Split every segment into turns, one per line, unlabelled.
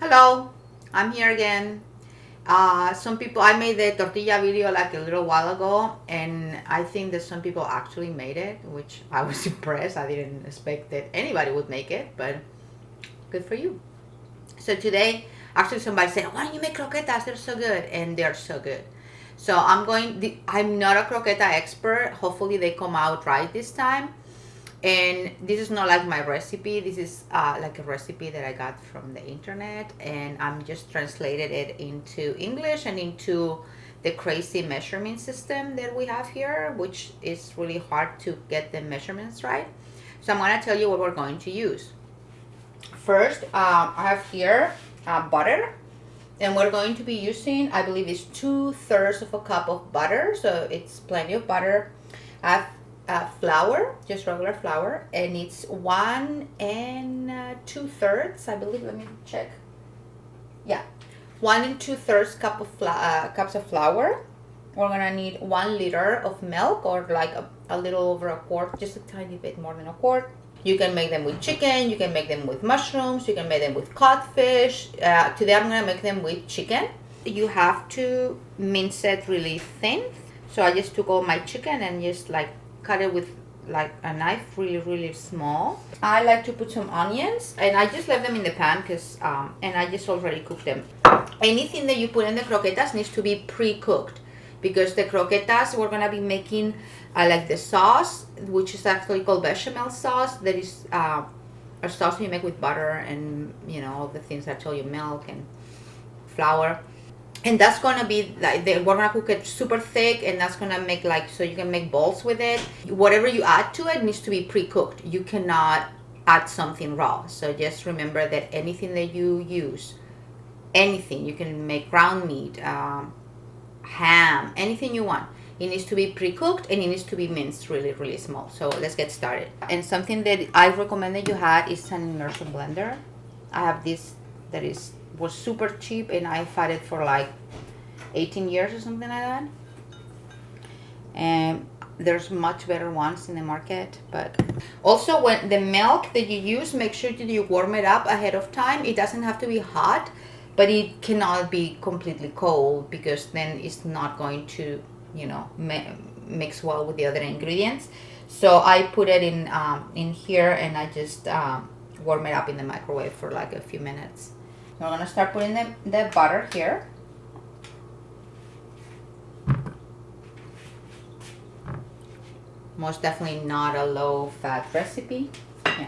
Hello, I'm here again. Some people, I made the tortilla video like a little while ago, and I think that some people actually made it, which I was impressed. I didn't expect that anybody would make it, but good for you. So today, actually, somebody said, "Why don't you make croquetas? They're so good," and they're so good. So I'm not a croqueta expert. Hopefully, they come out right this time. And this is not like my recipe. This is like a recipe that I got from the internet, and I'm just translated it into English and into the crazy measurement system that we have here, which is really hard to get the measurements right. So I'm going to tell you what we're going to use. First, I have here butter, and we're going to be using, I believe it's 2/3 of a cup of butter, so it's plenty of butter. I have flour, just regular flour, and it's 1 2/3, I believe. Let me check. Yeah, 1 2/3 cups of flour. We're gonna need 1 liter of milk, or like a little over a quart, just a tiny bit more than a quart. You can make them with chicken, you can make them with mushrooms, you can make them with codfish. Today I'm gonna make them with chicken. You have to mince it really thin. So I just took all my chicken and just like cut it with like a knife, really small. I like to put some onions, and I just left them in the pan because and I just already cooked them. Anything that you put in the croquetas needs to be pre-cooked, because the croquetas, we're gonna be making like the sauce, which is actually called bechamel sauce. That is a sauce you make with butter and all the things I told you, milk and flour. And that's gonna be like we're gonna cook it super thick, and that's gonna make like, so you can make balls with it. Whatever you add to it needs to be pre-cooked. You cannot add something raw. So just remember that anything that you use, anything, you can make ground meat, ham, anything you want, it needs to be pre-cooked, and it needs to be minced really small. So let's get started. And something that I recommend that you had is an immersion blender. I have this that was super cheap, and I've had it for like 18 years or something like that. And there's much better ones in the market. But also, when the milk that you use, make sure that you warm it up ahead of time. It doesn't have to be hot, but it cannot be completely cold, because then it's not going to mix well with the other ingredients. So I put it in here, and I just warm it up in the microwave for like a few minutes. So I'm gonna start putting the butter here. Most definitely not a low-fat recipe. Yeah.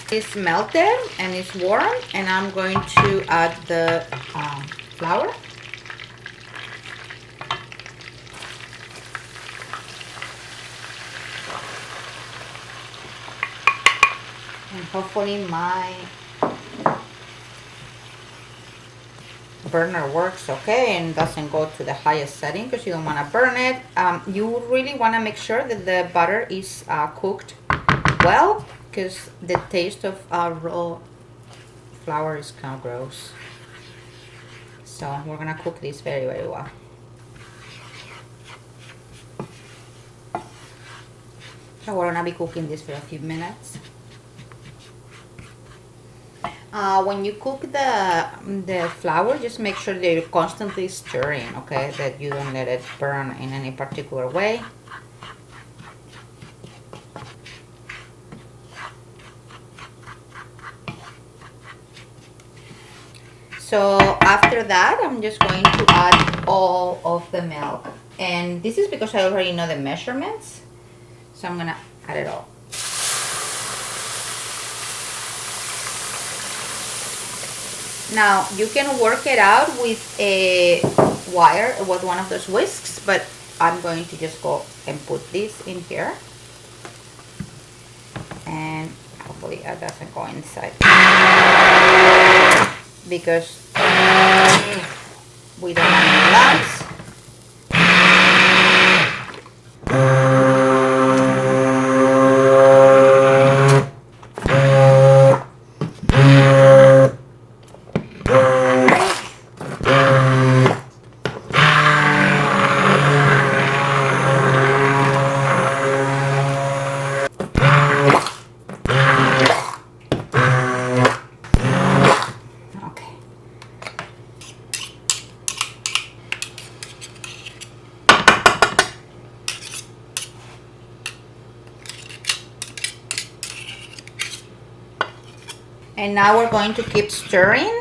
It's melted and it's warm, and I'm going to add the flour. And hopefully my burner works okay and doesn't go to the highest setting, because you don't want to burn it. You really want to make sure that the butter is cooked well, because the taste of raw flour is kind of gross. So we're gonna cook this very well. So we're gonna be cooking this for a few minutes. When you cook the flour, just make sure that you're constantly stirring, okay? That you don't let it burn in any particular way. So after that, I'm just going to add all of the milk. And this is because I already know the measurements. So I'm gonna add it all. Now you can work it out with a wire, with one of those whisks, but I'm going to just go and put this in here, and hopefully it doesn't go inside, because we don't want any lumps. And now we're going to keep stirring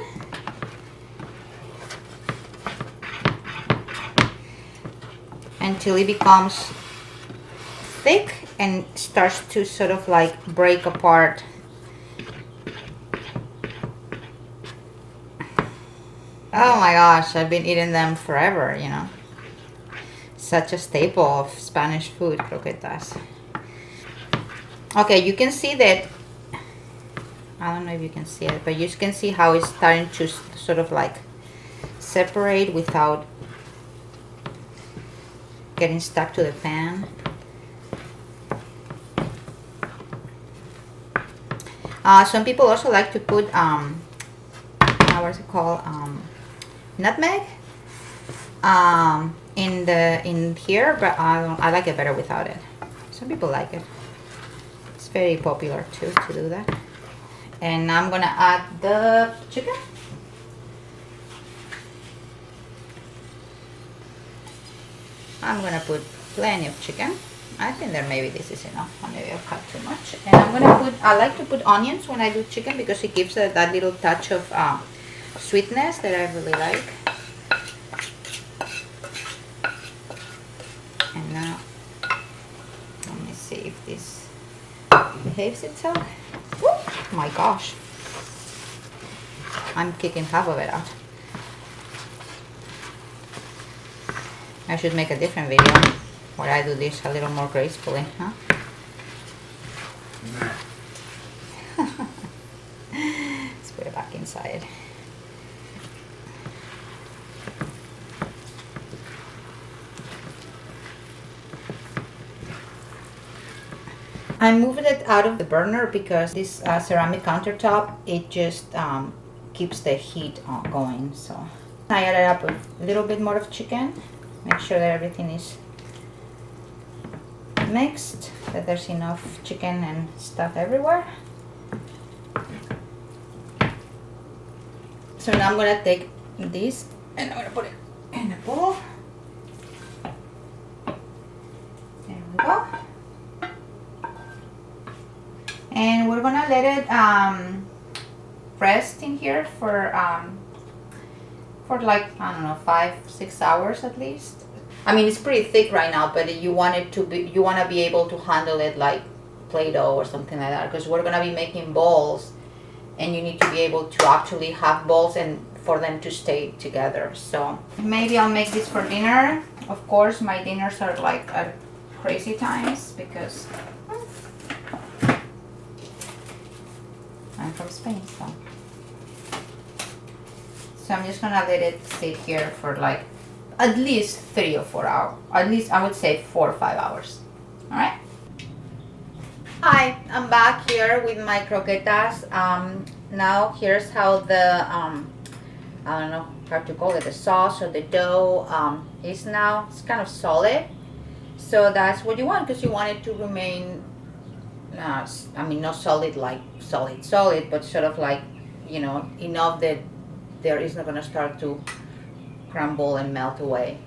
until it becomes thick and starts to sort of like break apart. Oh my gosh, I've been eating them forever, you know. Such a staple of Spanish food, croquetas. Okay, you can see that, I don't know if you can see it, but you can see how it's starting to sort of like separate without getting stuck to the pan. Some people also like to put what's it called, nutmeg in here, but I like it better without it. Some people like it. It's very popular too to do that. And now I'm gonna add the chicken. I'm gonna put plenty of chicken. I think that maybe this is enough, or maybe I've cut too much. And I'm gonna put, I like to put onions when I do chicken because it gives that little touch of sweetness that I really like. And now, let me see if this behaves itself. Oh my gosh. I'm kicking half of it out. I should make a different video where I do this a little more gracefully, huh? Let's put it back inside. I moved it out of the burner because this ceramic countertop, it just keeps the heat going. So I added up a little bit more of chicken. Make sure that everything is mixed, that there's enough chicken and stuff everywhere. So now I'm gonna take this and I'm gonna put it in a bowl. There we go. And we're gonna let it rest in here for like, I don't know, 5-6 hours at least. I mean, it's pretty thick right now, but you want it to be, you want to be able to handle it like Play-Doh or something like that, because we're gonna be making balls, and you need to be able to actually have balls and for them to stay together. So maybe I'll make this for dinner. Of course, my dinners are like at crazy times because I'm from Spain, so I'm just gonna let it sit here for like at least 3 or 4 hours. At least I would say 4 or 5 hours. All right. Hi, I'm back here with my croquetas. Now here's how the I don't know how to call it, the sauce or the dough is now. It's kind of solid, so that's what you want, because you want it to remain. I mean, not solid like solid, but sort of like, you know, enough that there is not gonna start to crumble and melt away.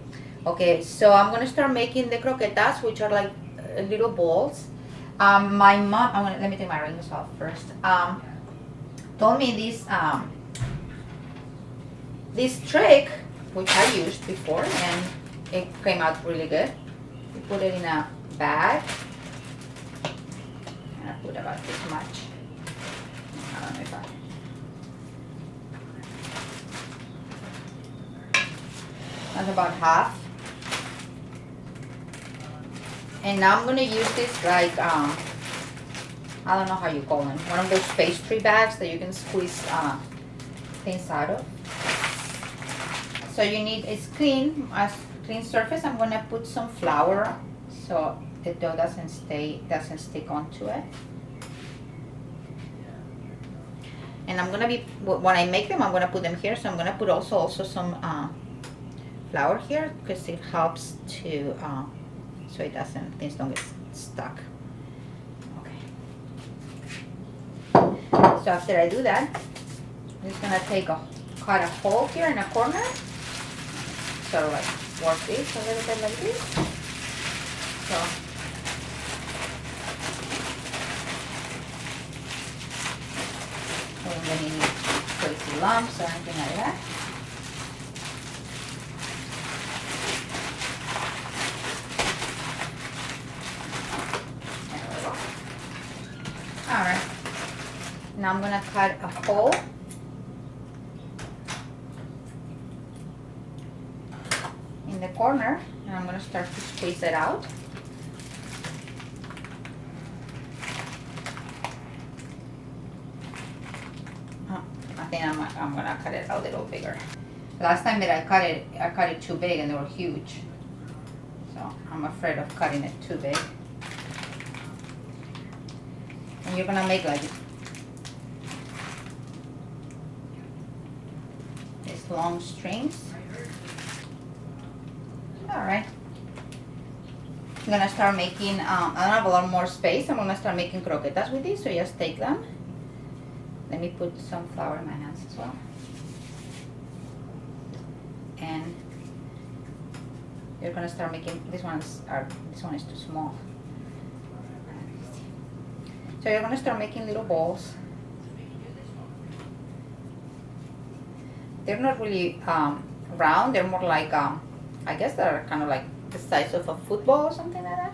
Okay, so I'm gonna start making the croquetas, which are like little balls. My mom, let me take my rings off first. Told me this trick, which I used before, and it came out really good. You put it in a bag. I put about this much. I don't know if that's about half. And now I'm gonna use this like I don't know how you call them, one of those pastry bags that you can squeeze things out of. So you need a clean surface. I'm gonna put some flour so the dough doesn't stick onto it. And I'm gonna be, when I make them, I'm gonna put them here. So I'm gonna put also some flour here, because it helps to so things don't get stuck. Okay. So after I do that, I'm just gonna cut a hole here in a corner. So like work this a little bit like this. So lumps or anything like that. There we go. Alright. Now I'm gonna cut a hole in the corner, and I'm gonna start to squeeze it out. I think I'm gonna cut it a little bigger. Last time that I cut it too big and they were huge. So I'm afraid of cutting it too big. And you're gonna make like these long strings. Alright. I'm gonna start making, I don't have a lot more space. I'm gonna start making croquetas with these, so just take them. Let me put some flour in my hands as well. And you're gonna start making, this one is too small. So you're gonna start making little balls. They're not really round, they're more like, I guess they're kind of like the size of a football or something like that.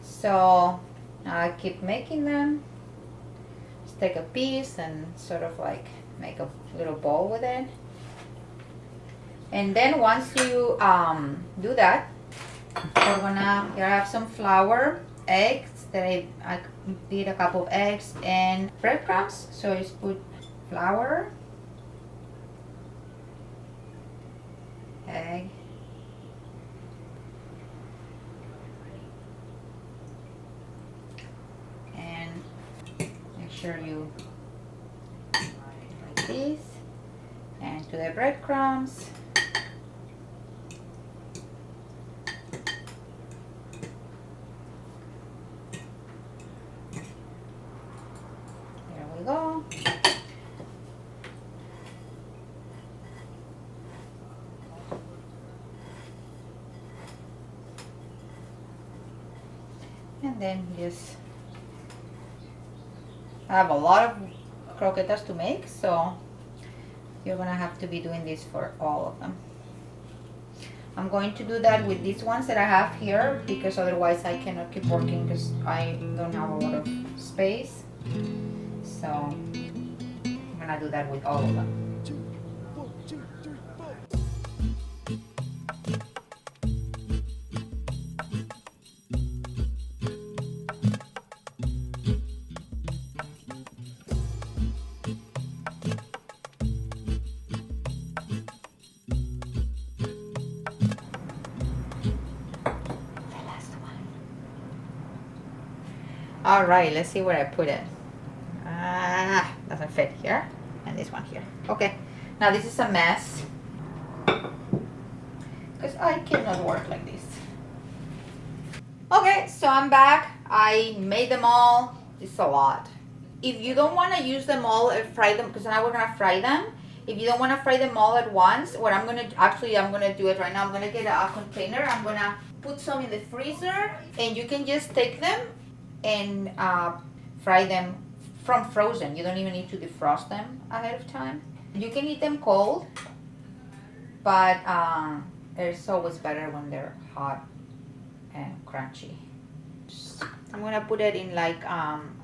So I keep making them. Just take a piece and sort of like make a little ball with it. And then once you do that, you're gonna have some flour, eggs that I beat a couple of eggs, and breadcrumbs. So just put flour, egg, and make sure you like this, and to the breadcrumbs. Go. And then just, I have a lot of croquetas to make, so you're gonna have to be doing this for all of them. I'm going to do that with these ones that I have here, because otherwise I cannot keep working because I don't have a lot of space. So I'm gonna do that with all of them. The last one. All right, let's see where I put it. Doesn't fit here, and this one here. Okay, now this is a mess because I cannot work like this. Okay, so I'm back. I made them all. It's a lot. If you don't want to use them all and fry them, because now we're gonna fry them. If you don't want to fry them all at once, what I'm gonna do it right now. I'm gonna get a container. I'm gonna put some in the freezer, and you can just take them and fry them from frozen. You don't even need to defrost them ahead of time. You can eat them cold, but it's always better when they're hot and crunchy. I'm gonna put it in like,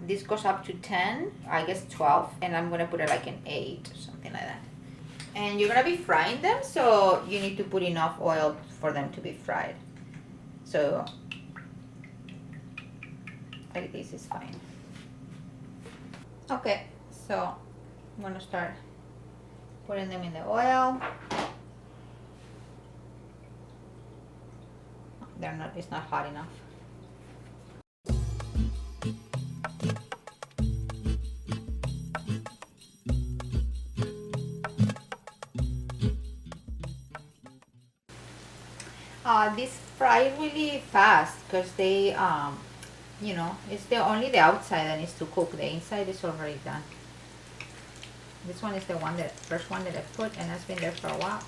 this goes up to 10, I guess 12, and I'm gonna put it like an 8 or something like that. And you're gonna be frying them, so you need to put enough oil for them to be fried. So like this is fine. Okay, so I'm gonna start putting them in the oil. It's not hot enough. These fry really fast because they, it's only the outside that needs to cook. The inside is already done. This one is the first one that I put, and it's been there for a while.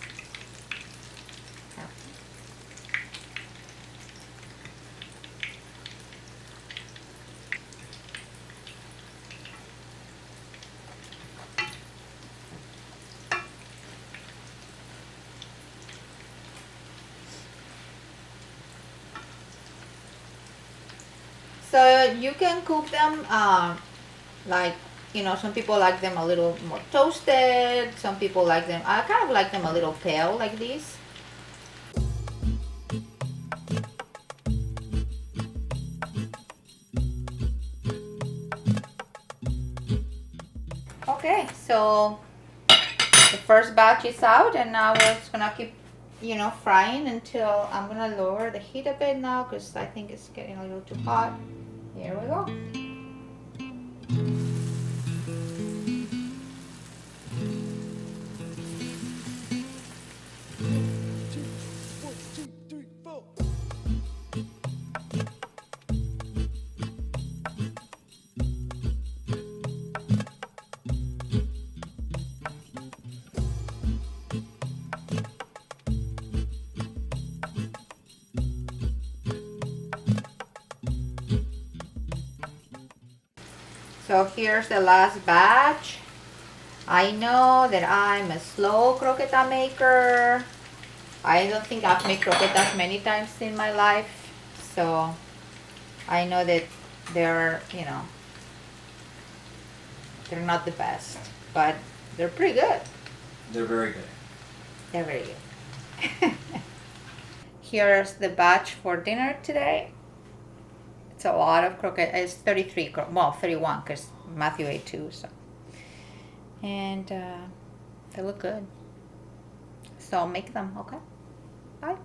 So you can cook them like, some people like them a little more toasted. Some people like them, I kind of like them a little pale like this. Okay, so the first batch is out, and now we're just gonna keep, frying until I'm gonna lower the heat a bit now because I think it's getting a little too hot. Here we go. So here's the last batch. I know that I'm a slow croqueta maker. I don't think I've made croquetas many times in my life. So I know that they're, they're not the best, but they're pretty good.
They're very good.
They're very good. Here's the batch for dinner today. It's a lot of croquetas. It's 33, well, 31 because Matthew ate 2. So. And they look good. So make them, okay? Bye.